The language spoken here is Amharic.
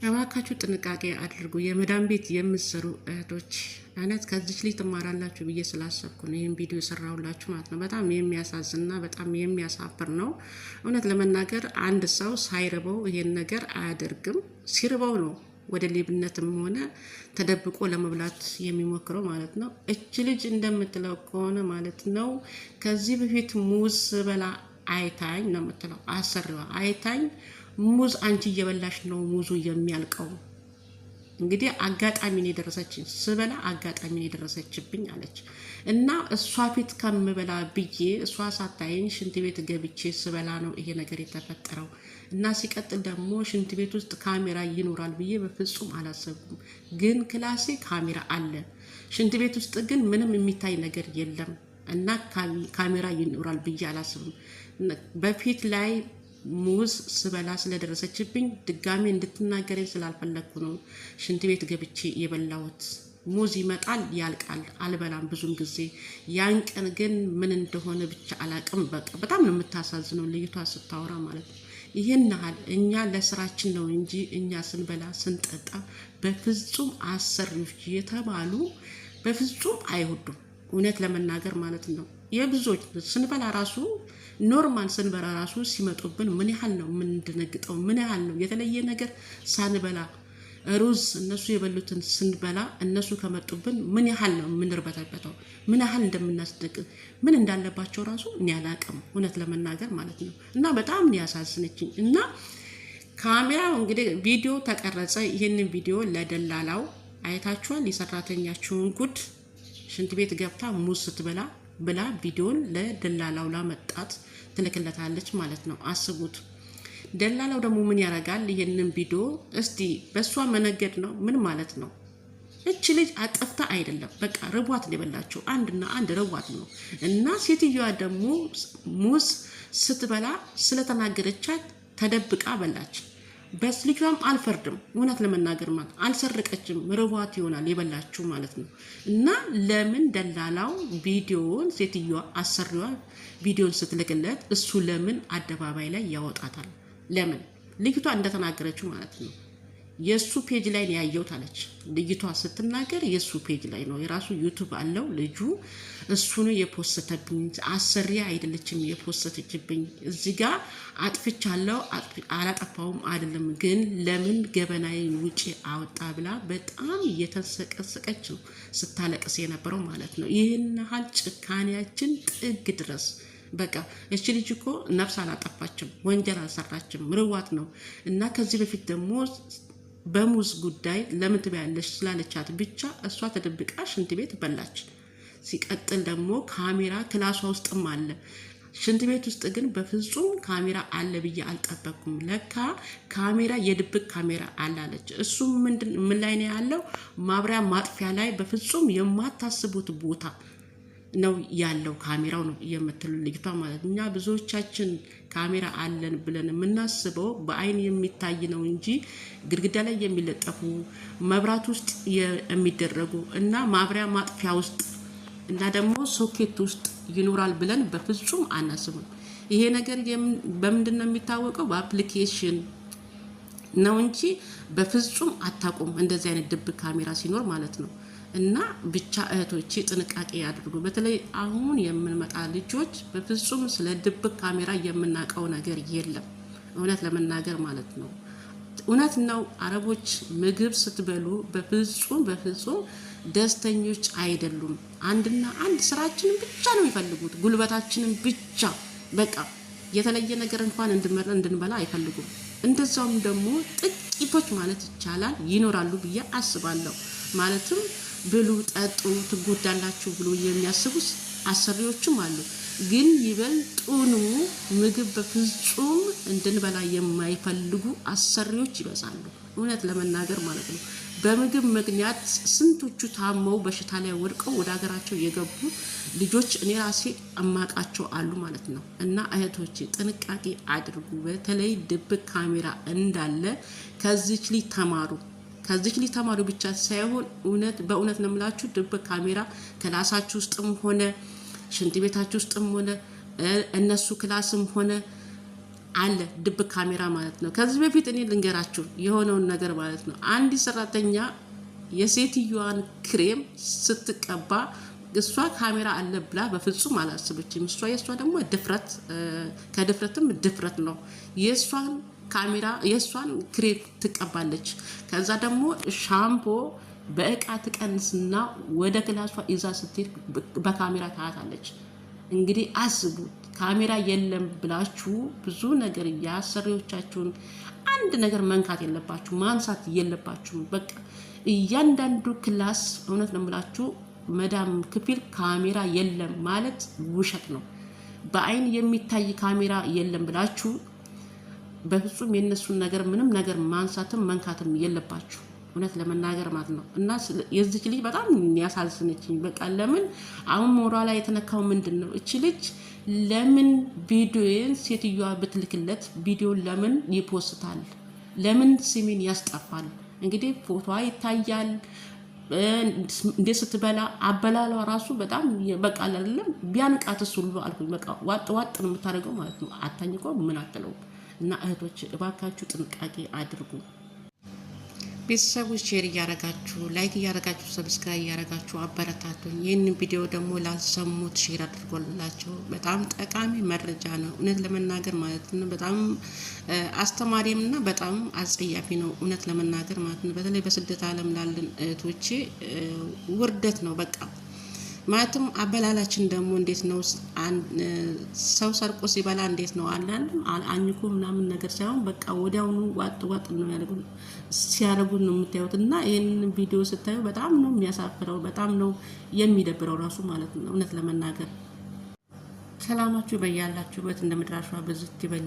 እባካችሁ ጥንቃቄ አድርጉ። የመዳን ቤት የምትሰሩ እህቶች እውነት ከዚች ልጅ ትማራላችሁ ብዬ ስላሰብኩ ነው ይህን ቪዲዮ የሰራሁላችሁ ማለት ነው። በጣም የሚያሳዝንና በጣም የሚያሳፍር ነው። እውነት ለመናገር አንድ ሰው ሳይርበው ይሄን ነገር አያደርግም። ሲርበው ነው ወደ ሌብነትም ሆነ ተደብቆ ለመብላት የሚሞክረው ማለት ነው። እች ልጅ እንደምትለው ከሆነ ማለት ነው ከዚህ በፊት ሙዝ በላ አይታኝ ነው የምትለው። አሰሪዋ አይታኝ ሙዝ አንቺ እየበላሽ ነው ሙዙ የሚያልቀው። እንግዲህ አጋጣሚ ነው የደረሰችኝ፣ ስበላ አጋጣሚ ነው የደረሰችብኝ አለች። እና እሷ ፊት ከምበላ ብዬ እሷ ሳታየኝ ሽንት ቤት ገብቼ ስበላ ነው ይሄ ነገር የተፈጠረው። እና ሲቀጥል ደግሞ ሽንት ቤት ውስጥ ካሜራ ይኖራል ብዬ በፍጹም አላሰብኩም። ግን ክላሴ ካሜራ አለ፣ ሽንት ቤት ውስጥ ግን ምንም የሚታይ ነገር የለም። እና ካሜራ ይኖራል ብዬ አላስብም። በፊት ላይ ሙዝ ስበላ ስለደረሰችብኝ ድጋሜ እንድትናገረኝ ስላልፈለግኩ ነው ሽንት ቤት ገብቼ የበላሁት። ሙዝ ይመጣል ያልቃል፣ አልበላም ብዙም ጊዜ። ያን ቀን ግን ምን እንደሆነ ብቻ አላቅም። በቃ በጣም ነው የምታሳዝነው ልጅቷ ስታወራ ማለት ነው። ይህን ያህል እኛ ለስራችን ነው እንጂ እኛ ስንበላ ስንጠጣ በፍጹም አሰሪዎች የተባሉ በፍጹም አይወዱም። እውነት ለመናገር ማለት ነው የብዙዎች ስንበላ ራሱ ኖርማል ስንበላ ራሱ ሲመጡብን ምን ያህል ነው የምንደነግጠው? ምን ያህል ነው የተለየ ነገር ሳንበላ ሩዝ እነሱ የበሉትን ስንበላ እነሱ ከመጡብን ምን ያህል ነው የምንርበተበተው? ምን ያህል እንደምናስደቅ ምን እንዳለባቸው ራሱ እኔ አላቅም እውነት ለመናገር ማለት ነው። እና በጣም ያሳዝነችኝ። እና ካሜራው እንግዲህ ቪዲዮ ተቀረጸ። ይህንን ቪዲዮ ለደላላው አይታችኋል። የሰራተኛችሁን ጉድ ሽንት ቤት ገብታ ሙዝ ስትበላ ብላ ቪዲዮን ለደላላው ላመጣት ትልክለታለች ማለት ነው። አስቡት። ደላላው ደግሞ ምን ያደርጋል? ይሄንን ቪዲዮ እስቲ በሷ መነገድ ነው። ምን ማለት ነው? እቺ ልጅ አጥፍታ አይደለም፣ በቃ ርቧት ነው የበላችው። አንድና አንድ ርቧት ነው። እና ሴትዮዋ ደግሞ ሙዝ ስትበላ ስለተናገረቻት ተደብቃ በላች። በስ ልጇም አልፈርድም እውነት ለመናገር ማለት አልሰረቀችም፣ ርቧት ይሆናል የበላችሁ ማለት ነው። እና ለምን ደላላው ቪዲዮውን ሴትዮዋ አሰሪዋ ቪዲዮን ስትልክለት እሱ ለምን አደባባይ ላይ ያወጣታል? ለምን? ልጅቷ እንደተናገረችው ማለት ነው የሱ ፔጅ ላይ ነው ያየሁት አለች። ልጅቷ ስትናገር የሱ ፔጅ ላይ ነው፣ የራሱ ዩቲዩብ አለው ልጁ። እሱ ነው የፖስተብኝ፣ አሰሪያ አይደለችም የፖስተችብኝ። እዚህ ጋር አጥፍቻለሁ አላጠፋውም አይደለም፣ ግን ለምን ገበናዬን ውጪ አወጣ ብላ በጣም እየተሰቀሰቀች ነው ስታለቅስ የነበረው ማለት ነው። ይህን ያህል ጭካኔያችን ጥግ ድረስ በቃ እቺ ልጅ እኮ ነፍስ አላጠፋችም፣ ወንጀል አልሰራችም፣ ርዋት ነው። እና ከዚህ በፊት ደግሞ በሙዝ ጉዳይ ለምን ትበያለሽ ስላለቻት ብቻ እሷ ተደብቃ ሽንት ቤት በላች። ሲቀጥል ደግሞ ካሜራ ክላሷ ውስጥም አለ። ሽንት ቤት ውስጥ ግን በፍጹም ካሜራ አለ ብዬ አልጠበቅኩም። ለካ ካሜራ የድብቅ ካሜራ አላለች። እሱም ምን ላይ ነው ያለው? ማብሪያ ማጥፊያ ላይ በፍጹም የማታስቡት ቦታ ነው ያለው ካሜራው ነው የምትሉ ልጅቷ ማለት። እኛ ብዙዎቻችን ካሜራ አለን ብለን የምናስበው በአይን የሚታይ ነው እንጂ ግድግዳ ላይ የሚለጠፉ መብራት ውስጥ የሚደረጉ እና ማብሪያ ማጥፊያ ውስጥ እና ደግሞ ሶኬት ውስጥ ይኖራል ብለን በፍጹም አናስብም። ይሄ ነገር በምንድን ነው የሚታወቀው? በአፕሊኬሽን ነው እንጂ በፍጹም አታውቁም እንደዚህ አይነት ድብቅ ካሜራ ሲኖር ማለት ነው። እና ብቻ እህቶቼ ጥንቃቄ ያድርጉ። በተለይ አሁን የምንመጣ ልጆች በፍጹም ስለ ድብቅ ካሜራ የምናውቀው ነገር የለም እውነት ለመናገር ማለት ነው። እውነት ነው። አረቦች ምግብ ስትበሉ በፍጹም ደስተኞች አይደሉም። አንድና አንድ ስራችንን ብቻ ነው የሚፈልጉት፣ ጉልበታችንን ብቻ በቃ የተለየ ነገር እንኳን እንድንበላ አይፈልጉም። እንደዛውም ደግሞ ጥቂቶች ማለት ይቻላል ይኖራሉ ብዬ አስባለሁ። ማለትም ብሉ ጠጡ ትጎዳላችሁ ብሎ የሚያስቡት አሰሪዎችም አሉ። ግን ይበልጡኑ ምግብ በፍጹም እንድንበላ የማይፈልጉ አሰሪዎች ይበዛሉ እውነት ለመናገር ማለት ነው። በምግብ ምክንያት ስንቶቹ ታመው በሽታ ላይ ወድቀው ወደ ሀገራቸው የገቡ ልጆች እኔ ራሴ አማቃቸው አሉ ማለት ነው። እና እህቶቼ ጥንቃቄ አድርጉ። በተለይ ድብቅ ካሜራ እንዳለ ከዚች ልጅ ተማሩ። ከዚህ ልጅ ተማሩ ብቻ ሳይሆን በእውነት ነው የምላችሁ ድብቅ ካሜራ ክላሳችሁ ውስጥም ሆነ ሽንት ቤታችሁ ውስጥም ሆነ እነሱ ክላስም ሆነ አለ ድብቅ ካሜራ ማለት ነው። ከዚህ በፊት እኔ ልንገራችሁ የሆነውን ነገር ማለት ነው። አንዲት ሰራተኛ የሴትዮዋን ክሬም ስትቀባ እሷ ካሜራ አለ ብላ በፍጹም አላስበችም። የእሷ ደግሞ ድፍረት ከድፍረትም ድፍረት ነው። የእሷን ካሜራ የእሷን ክሬም ትቀባለች። ከዛ ደግሞ ሻምፖ በእቃ ትቀንስና ወደ ክላሷ ይዛ ስትሄድ በካሜራ ታያታለች። እንግዲህ አስቡ። ካሜራ የለም ብላችሁ ብዙ ነገር የአሰሪዎቻችሁን አንድ ነገር መንካት የለባችሁ፣ ማንሳት የለባችሁም። በቃ እያንዳንዱ ክላስ እውነት ነው የምላችሁ መዳም ክፍል ካሜራ የለም ማለት ውሸት ነው። በአይን የሚታይ ካሜራ የለም ብላችሁ በፍጹም የነሱን ነገር ምንም ነገር ማንሳትም መንካትም የለባችሁ እውነት ለመናገር ማለት ነው። እና የዚች ልጅ በጣም ያሳዝነችኝ። በቃ ለምን አሁን ሞራሏ ላይ የተነካው ምንድን ነው? እቺ ልጅ ለምን ቪዲዮን ሴትዮዋ ብትልክለት ቪዲዮን ለምን ይፖስታል? ለምን ስሜን ያስጠፋል? እንግዲህ ፎቶዋ ይታያል። እንዴት ስትበላ አበላሏ ራሱ በጣም በቃ አይደለም ቢያንቃትስ ሁሉ አልኩኝ። በቃ ዋጥ ዋጥ ነው የምታደርገው ማለት ነው። አታኝቆ ምን አትለው። እና እህቶች እባካችሁ ጥንቃቄ አድርጉ። ቤተሰቦች ሼር እያረጋችሁ ላይክ እያረጋችሁ ሰብስክራይብ እያረጋችሁ አበረታቱኝ። ይህንን ቪዲዮ ደግሞ ላልሰሙት ሼር አድርጎላቸው። በጣም ጠቃሚ መረጃ ነው እውነት ለመናገር ማለት ነው። በጣም አስተማሪም እና በጣም አጸያፊ ነው እውነት ለመናገር ማለት ነው። በተለይ በስደት ዓለም ላለን እህቶቼ ውርደት ነው በቃ ማለትም አበላላችን ደግሞ እንዴት ነው? ሰው ሰርቆ ሲበላ እንዴት ነው? አንዳንድም አኝኮ ምናምን ነገር ሳይሆን በቃ ወዲያውኑ ዋጥ ዋጥ ነው ሲያደርጉ ነው የምታዩት። እና ይህንን ቪዲዮ ስታዩ በጣም ነው የሚያሳፍረው፣ በጣም ነው የሚደብረው ራሱ ማለት ነው እውነት ለመናገር። ሰላማችሁ በያላችሁበት እንደምድራሹ በዝት ይበል።